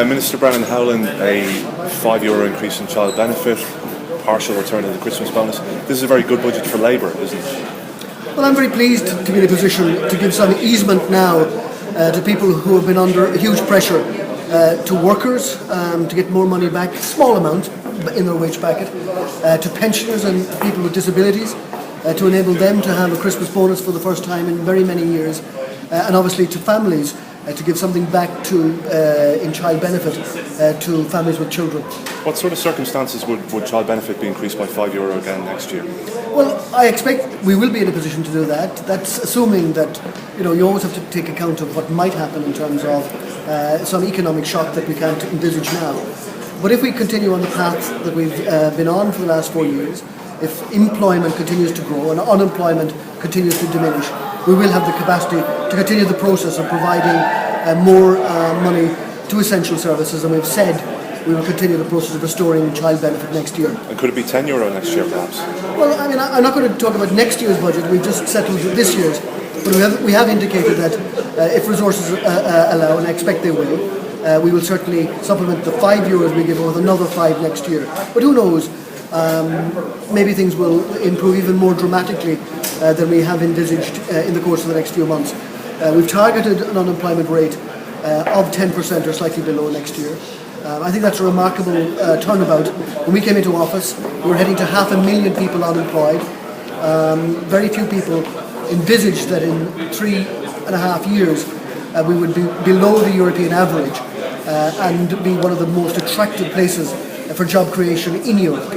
Minister Brendan Howlin, a €5 increase in child benefit, partial return of the Christmas bonus. This is a very good budget for Labour, isn't it? Well, I'm very pleased to be in a position to give some easement now to people who have been under huge pressure, to workers to get more money back, small amount in their wage packet, to pensioners and people with disabilities, to enable them to have a Christmas bonus for the first time in very many years, and obviously to families to give something back to in child benefit to families with children. What sort of circumstances would child benefit be increased by €5 again next year? Well, I expect we will be in a position to do that. That's assuming that you always have to take account of what might happen in terms of some economic shock that we can't envisage now. But if we continue on the path that we've been on for the last 4 years, if employment continues to grow and unemployment continues to diminish, we will have the capacity to continue the process of providing more money to essential services, and we've said we will continue the process of restoring child benefit next year. And could it be €10 next year, perhaps? Well, I mean, I'm not going to talk about next year's budget. We've just settled this year's, but we have indicated that if resources allow, and I expect they will, we will certainly supplement the €5 we give with another 5 next year. But who knows? Maybe things will improve even more dramatically than we have envisaged in the course of the next few months. We've targeted an unemployment rate of 10% or slightly below next year. I think that's a remarkable turnabout. When we came into office, we were heading to 500,000 people unemployed. Very few people envisaged that in 3.5 years we would be below the European average and be one of the most attractive places for job creation in Europe.